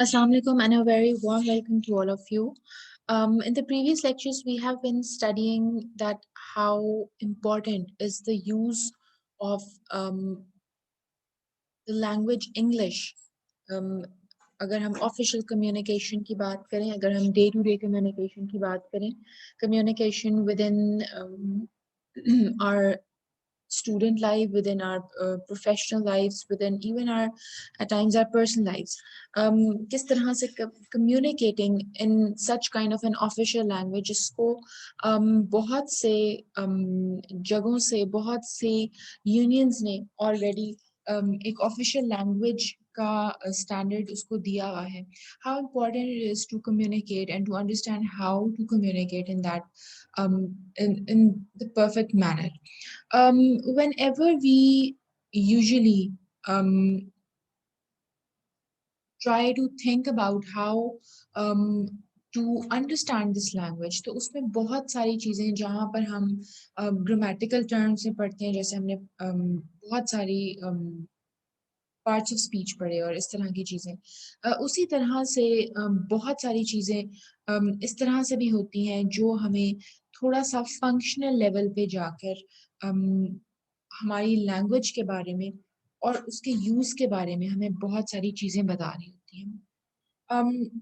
Assalamu alaikum and a very warm welcome to all of you. In the previous lectures, we have been studying that how important is the use of the language English. Um, अगर हम official communication की बात करें, अगर हम day to day communication की बात करें, communication with in our student life, within our professional lives, within even our at times our personal lives. किस तरह से communicating in such kind of an official language इसको बहुत से जगहों से बहुत से unions ने already एक ऑफिशियल लैंग्वेज का स्टैंडर्ड उसको दिया हुआ है. How important it is to communicate and to understand how to communicate in that in the perfect manner. Whenever we usually try to think about how to understand this language, तो उसमें बहुत सारी चीज़ें हैं जहाँ पर हम grammatical terms में पढ़ते हैं, जैसे हमने बहुत सारी पार्ट्स ऑफ स्पीच पढ़े और इस तरह की चीज़ें. उसी तरह से बहुत सारी चीज़ें इस तरह से भी होती हैं जो हमें थोड़ा सा फंक्शनल लेवल पे जाकर हमारी लैंग्वेज के बारे में और उसके यूज़ के बारे में हमें बहुत सारी चीज़ें बता रही होती हैं.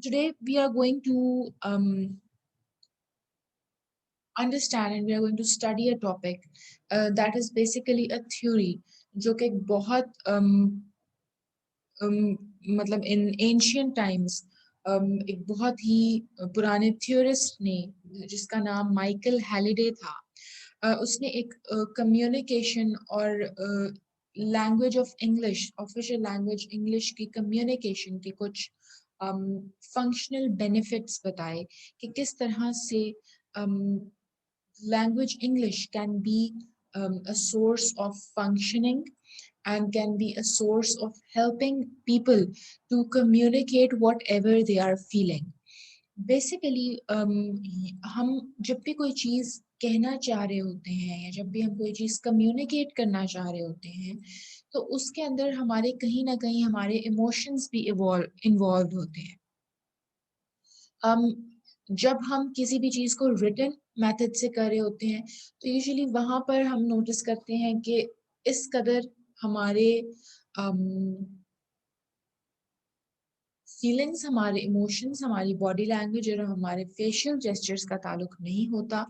Today we are going to understand and we are going to study a topic that is basically a theory जो कि एक बहुत मतलब इन एंशियंट टाइम्स एक बहुत ही पुराने थ्योरिस्ट ने जिसका नाम माइकल हैलिडे था, उसने एक कम्युनिकेशन और language of English, official language English की कम्युनिकेशन के कुछ फंक्शनल बेनिफिट्स बताए कि किस तरह से language English can be a source of functioning and can be a source of helping people to communicate whatever they are feeling. Basically, हम जब भी कोई चीज़ कहना चाह रहे होते हैं या जब भी हम कोई चीज़ कम्युनिकेट करना चाह रहे होते हैं, तो उसके अंदर हमारे कहीं ना कहीं हमारे इमोशंस भी इन्वॉल्व होते हैं. जब हम किसी भी चीज़ को रिटन मेथड से कर रहे होते हैं, तो यूजुअली वहाँ पर हम नोटिस करते हैं कि इस कदर हमारे फीलिंग्स, हमारे इमोशंस, हमारी बॉडी लैंग्वेज और हमारे फेशियल जेस्चर्स का ताल्लुक नहीं होता,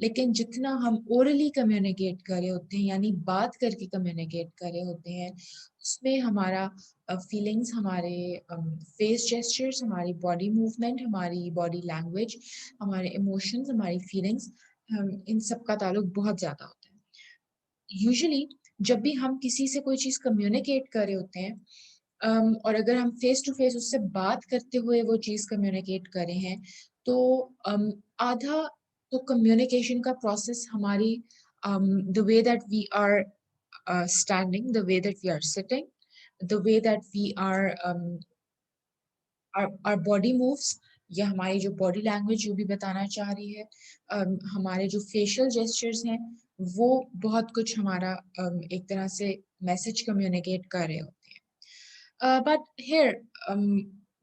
लेकिन जितना हम ओरली कम्युनिकेट कर रहे होते हैं यानी बात करके कम्युनिकेट कर रहे होते हैं, उसमें हमारा फीलिंग्स, हमारे फेस जेस्चर्स, हमारी बॉडी मूवमेंट, हमारी बॉडी लैंग्वेज, हमारे इमोशंस, हमारी फीलिंग्स, इन सब का ताल्लुक बहुत ज़्यादा होता है. यूजुअली जब भी हम किसी से कोई चीज़ कम्युनिकेट कर रहे होते हैं, और अगर हम फेस टू फेस उससे बात करते हुए वो चीज़ कम्युनिकेट कर रहे हैं, तो आधा तो कम्युनिकेशन का प्रोसेस हमारी the way that we are standing, the way that we are sitting, the way that we are our body moves, या हमारी जो बॉडी लैंग्वेज जो भी बताना चाह रही है, हमारे जो फेशियल जेस्चर्स हैं, वो बहुत कुछ हमारा एक तरह से मैसेज कम्युनिकेट कर रहे होते हैं. But here,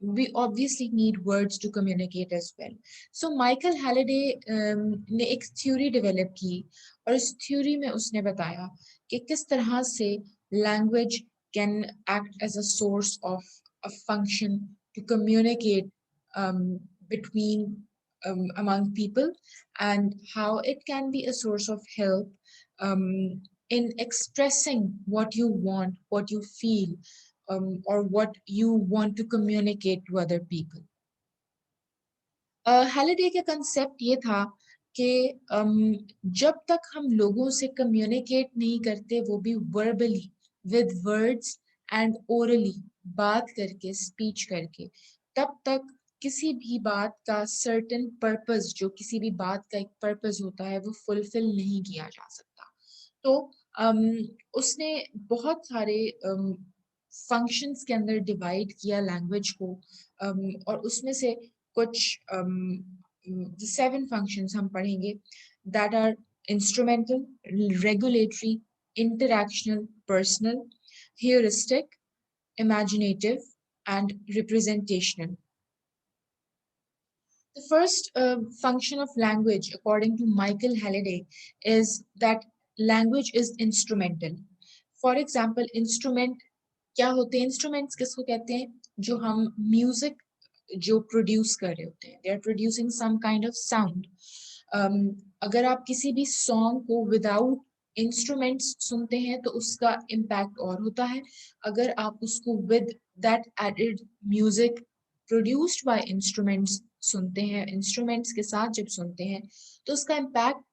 we obviously need words to communicate as well. So Michael Halliday ने एक theory develop की और इस theory में उसने बताया कि किस तरह से language can act as a source of a function to communicate between among people, and how it can be a source of help in expressing what you want, what you feel, or what you want to communicate to other people. Halliday का concept ये था कि जब तक हम लोगों से communicate नहीं करते, वो भी verbally, with words and orally, बात करके, स्पीच करके, तब तक किसी भी बात का सर्टेन पर्पस, जो किसी भी बात का एक पर्पस होता है, वो फुलफिल नहीं किया जा सकता. तो उसने बहुत सारे फंक्शंस के अंदर डिवाइड किया लैंग्वेज को, और उसमें से कुछ 7 functions हम पढ़ेंगे, that are instrumental, regulatory, interactional, personal, heuristic, imaginative and representational. The first function of language, according to Michael Halliday, is that language is instrumental. For example, instrument क्या होते हैं? Instruments किसको कहते हैं? जो हम music जो प्रोड्यूस कर रहे होते हैं, they are producing some kind of sound. अगर आप किसी भी सॉन्ग को विदाउट इंस्ट्रूमेंट्स सुनते हैं तो उसका इम्पैक्ट और होता है. अगर आप उसको with that added music produced by instruments सुनते हैं, इंस्ट्रूमेंट्स के साथ जब सुनते हैं, तो उसका इम्पैक्ट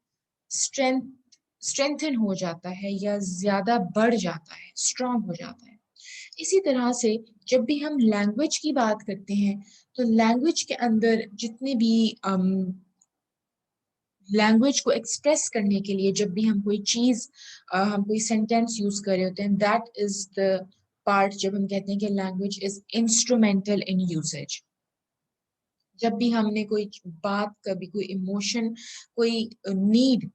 स्ट्रेंथन हो जाता है या ज्यादा बढ़ जाता है, स्ट्रांग हो जाता है. इसी तरह से जब भी हम लैंग्वेज की बात करते हैं तो लैंग्वेज के अंदर जितने भी लैंग्वेज को एक्सप्रेस करने के लिए जब भी हम कोई चीज हम कोई सेंटेंस यूज कर रहे होते हैं, दैट इज द पार्ट जब हम कहते हैं कि language is instrumental in usage. जब भी हमने कोई बात, कभी कोई इमोशन, कोई नीड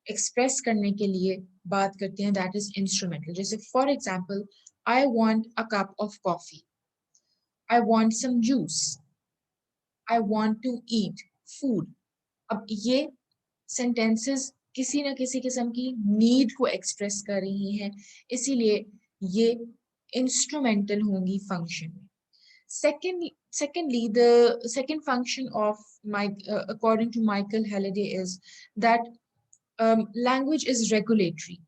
एक्सप्रेस करने के लिए बात करते हैं, दैट इज इंस्ट्रूमेंटल. जैसे for example, I want a cup of coffee. I want some juice. I want to eat food. अब ये sentences किसी न किसी किस्म की need को express कर रही हैं, इसीलिए ये instrumental होंगी function. Secondly, the second function of according to Michael Halliday is that language is regulatory.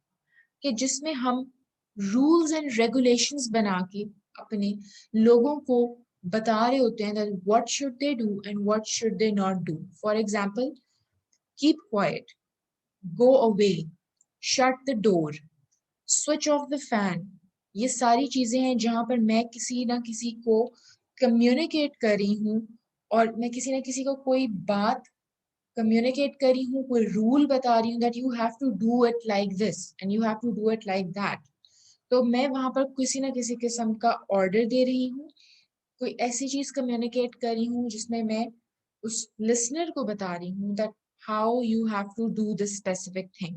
कि जिसमें हम रूल्स एंड रेगुलेशंस बना के अपने लोगों को बता रहे होते हैं that what should they do and what should they not do. For example, keep quiet, go away, shut the door, switch off the fan. ये सारी चीजें हैं जहां पर मैं किसी ना किसी को कम्युनिकेट कर रही हूँ और मैं किसी ना किसी को कोई बात कम्युनिकेट कर रही हूँ, कोई रूल बता रही हूँ that you have to do it like this and you have to do it like that. तो मैं वहां पर किसी ना किसी किस्म का ऑर्डर दे रही हूँ, कोई ऐसी चीज कम्युनिकेट कर रही हूँ जिसमें मैं उस लिसनर को बता रही हूँ that how you have to do this specific thing.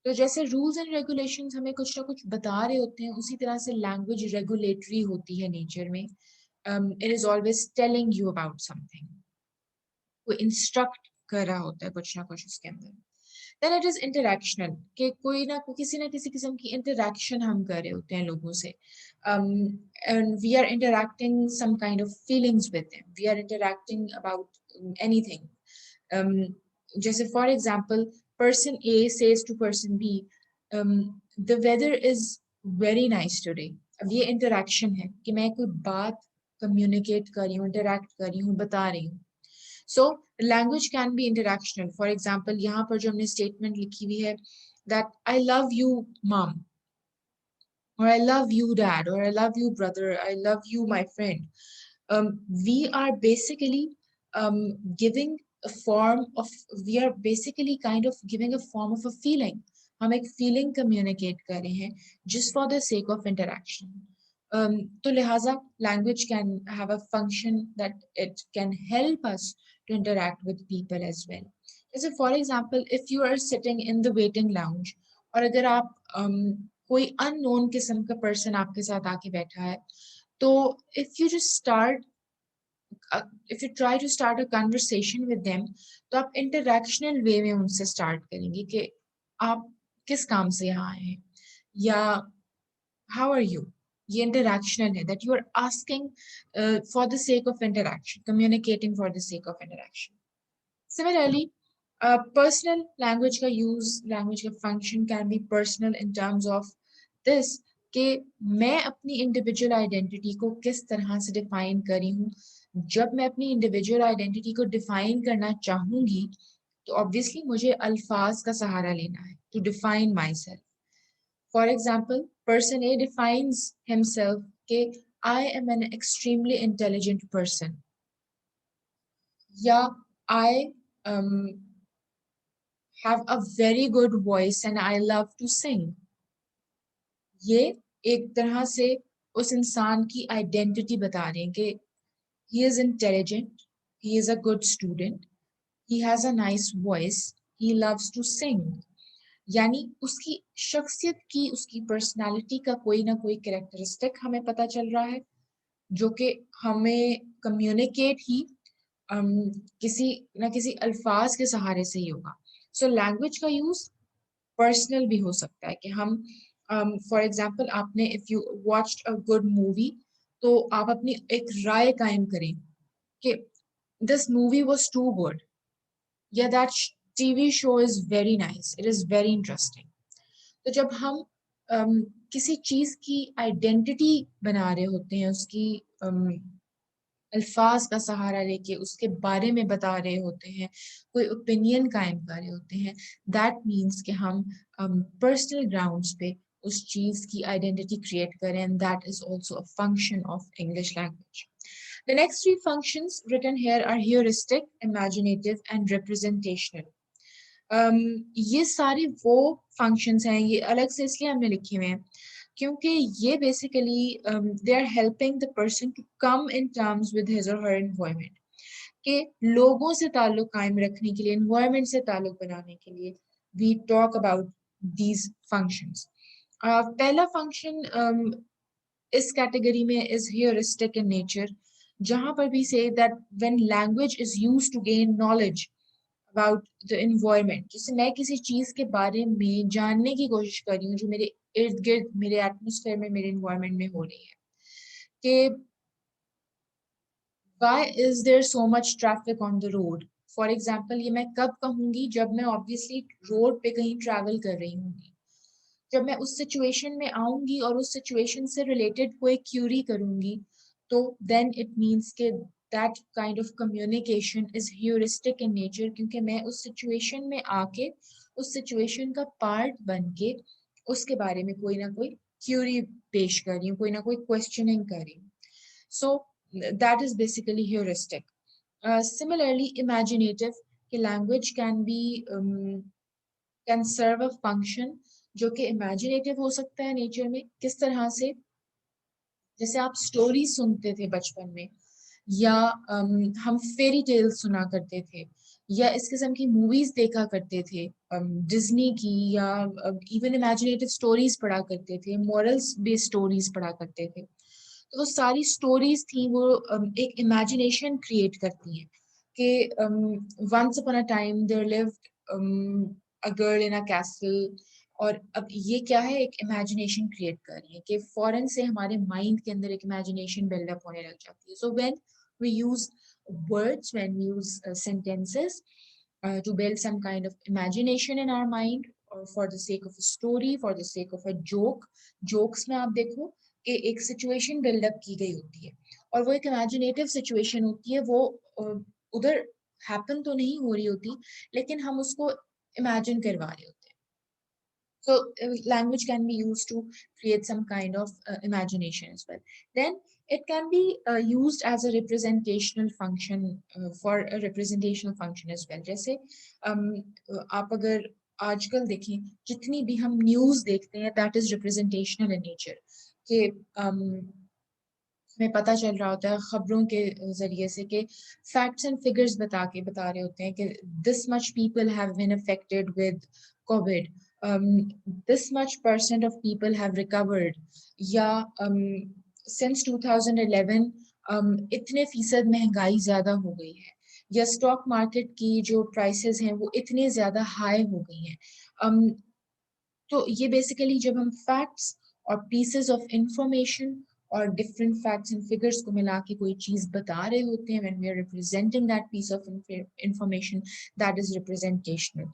तो जैसे रूल्स एंड रेगुलेशंस हमें कुछ ना कुछ बता रहे होते हैं, उसी तरह से लैंग्वेज रेगुलेटरी होती है नेचर में. It is always telling you about something, कोई इंस्ट्रक्ट कर रहा होता है कुछ ना कुछ उसके अंदर. Then it is interactional, कि कोई ना किसी ना किसी किस्म की interaction हम कर रहे होते हैं लोगों से. And we are interacting some kind of feelings with them. We are interacting about anything. Um, जैसे for example, person A says to person B, the weather is very nice today. अब ये interaction है कि मैं कोई बात communicate कर रही हूँ, interact कर रही हूँ, बता रही हूँ. So language can be interactional. For example, यहाँ पर जो हमने statement लिखी हुई है that I love you mom, or I love you dad, or I love you brother, I love you my friend. We are basically giving a form of, we are basically kind of giving a form of a feeling. हम एक feeling communicate कर रहे हैं just for the sake of interaction. तो लिहाजा language can have a function that it can help us to interact with people as well. जैसे for example, if you are sitting in the waiting lounge और अगर आप कोई unknown किस्म का person आपके साथ आके बैठा है, तो if you just start if you try to start a conversation with them, तो आप interactional way में उनसे start करेंगे कि आप किस काम से यहाँ आए हैं या how are you. ये interactional है, that you are asking for the sake of interaction, communicating for the sake of interaction. Similarly, personal language का use, language का function can be personal in terms of this कि मैं अपनी individual identity को किस तरह से define करी हूँ. जब मैं अपनी individual identity को define करना चाहूँगी तो obviously मुझे अल्फाज का सहारा लेना है to define myself. For example, person A defines himself कि I am an extremely intelligent person. या I have a very good voice and I love to sing. ये एक तरह से उस इंसान की आइडेंटिटी बता रहे हैं कि he is intelligent, he is a good student, he has a nice voice, he loves to sing. यानी उसकी शख्सियत की, उसकी पर्सनालिटी का कोई ना कोई कैरेक्टरिस्टिक हमें पता चल रहा है जो कि हमें कम्युनिकेट ही किसी ना किसी अल्फाज के सहारे से ही होगा। सो लैंग्वेज का यूज पर्सनल भी हो सकता है कि हम फॉर एग्जांपल आपने if you watched a good movie तो आप अपनी एक राय कायम करें कि this movie was too good या that TV show is very nice, it is very interesting. तो जब हम किसी चीज की आइडेंटिटी बना रहे होते हैं, उसकी अल्फाज का सहारा लेके उसके बारे में बता रहे होते हैं, कोई ओपिनियन कायम कर रहे होते हैं, दैट मीन्स कि हम पर्सनल ग्राउंड्स पे उस चीज की आइडेंटिटी क्रिएट करें, and that is also a function of English language. The next three functions written here are heuristic, imaginative, and representational. ये सारे वो फंक्शंस हैं, ये अलग से इसलिए हमने लिखे हुए हैं क्योंकि ये basically they are helping the person to come in terms with his or her environment, कि लोगों से ताल्लुक कायम रखने के लिए, एनवायरनमेंट से ताल्लुक बनाने के लिए we talk about these functions. पहला फंक्शन इस कैटेगरी में इज ह्यूरिस्टिक इन नेचर, जहां पर भी से that when language is used to gain knowledge about the environment, जैसे मैं किसी चीज के बारे में जानने की कोशिश कर रही हूँ जो मेरे इर्द गिर्द, मेरे एटमोसफेयर में, मेरे एनवायरनमेंट में हो रही है, कि why is there so much traffic on the road? For example ये मैं कब कहूंगी, जब मैं ऑब्वियसली रोड पे कहीं ट्रैवल कर रही हूँ, जब मैं उस सिचुएशन में आऊंगी और उस सिचुएशन से रिलेटेड कोई क्यूरी करूंगी, तो देन इट मीन्स के that kind of communication is heuristic in nature, क्योंकि मैं उस सिचुएशन में आके उस सिचुएशन का पार्ट बन के उसके बारे में कोई ना कोई क्यूरी पेश कर रही हूँ, कोई ना कोई क्वेश्चनिंग कर रही हूँ। So that is basically heuristic. Similarly, imaginative, कि language can serve a function जो कि इमेजिनेटिव हो सकता है नेचर में। किस तरह से? जैसे आप स्टोरी सुनते थे बचपन में, या हम फेरी टेल सुना करते थे, या इस किस्म की मूवीज देखा करते थे डिज्नी की, या इवन इमेजिनेटिव स्टोरीज पढ़ा करते थे, मॉरल्स बेस्ड स्टोरीज पढ़ा करते थे। तो वो सारी स्टोरीज थी, वो एक इमेजिनेशन क्रिएट करती हैं कि once upon a time there lived a girl in a castle, और अब ये क्या है, एक इमेजिनेशन क्रिएट कर रही है कि फौरन से हमारे माइंड के अंदर एक इमेजिनेशन बिल्डअप होने लग जाती है। So when we use words, when we use sentences to build some kind of imagination in our mind, or for the sake of a story, for the sake of a joke, jokes में आप देखो कि एक situation buildup की गई होती है, और वो एक इमेजिनेटिव सिचुएशन होती है, वो उधर हैपन तो नहीं हो रही होती, लेकिन हम उसको इमेजिन करवा रहे होते हैं। So language can be used to create some kind of imagination as well. Then it can be used as a representational function, for a representational function as well. जैसे आप अगर आजकल देखें, जितनी भी हम न्यूज़ देखते हैं, that is representational in nature, कि हमें पता चल रहा होता है खबरों के जरिए से कि फैक्ट्स एंड फिगर्स बता रहे होते हैं कि this much people have been affected with covid, this much percent of people have recovered, या सिंस 2011 इतने फीसद महंगाई ज्यादा हो गई है, या स्टॉक मार्केट की जो प्राइसेस हैं वो इतने ज्यादा हाई हो गई हैं। तो ये बेसिकली जब हम फैक्ट्स और पीसेस ऑफ इंफॉर्मेशन और डिफरेंट फैक्ट्स एंड फिगर्स को मिला के कोई चीज बता रहे होते हैं, when we are representing that piece of information, that is representational.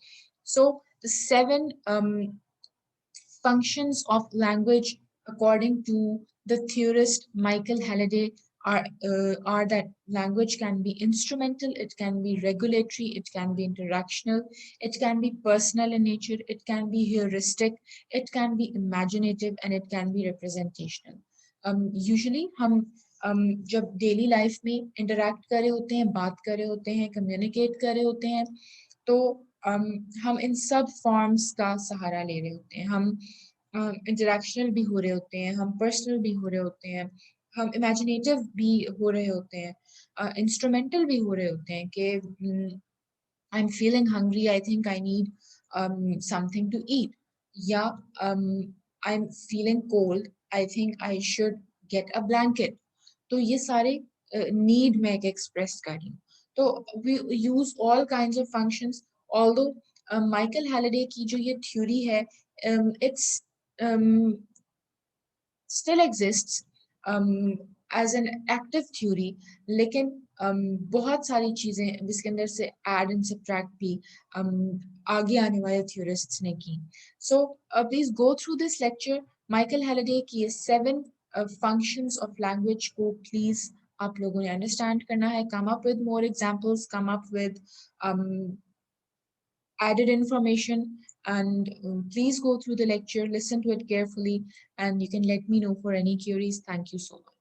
So the seven functions of language, according to the theorist Michael Halliday, are that language can be instrumental, it can be regulatory, it can be interactional, it can be personal in nature, it can be heuristic, it can be imaginative, and it can be representational. Usually हम जब daily life में interact कर रहे होते हैं, बात कर रहे होते हैं, कम्युनिकेट कर रहे होते हैं, तो हम इन सब फॉर्म्स का सहारा ले रहे होते हैं। हम इंटरेक्शनल भी हो रहे होते हैं, हम पर्सनल भी हो रहे होते हैं, हम इमेजिनेटिव भी हो रहे होते हैं, इंस्ट्रूमेंटल भी हो रहे होते हैं कि I am feeling hungry, I think I need something to eat, या I am feeling cold, I think I should get a blanket. तो ये सारे नीड मैं एक एक्सप्रेस कर रही हूँ। तो we use all kinds of functions, although Michael Halliday की जो ये थ्योरी है, it's still exists as an active theory, लेकिन बहुत सारी चीजें जिसके अंदर से add and subtract भी आगे आने वाले theorists ने की. So please go through this lecture. Michael Halliday की 7 functions of language को please आप लोगों ने understand करना है. Come up with more examples, come up with um, added information, and please go through the lecture, listen to it carefully, and you can let me know for any queries. Thank you so much.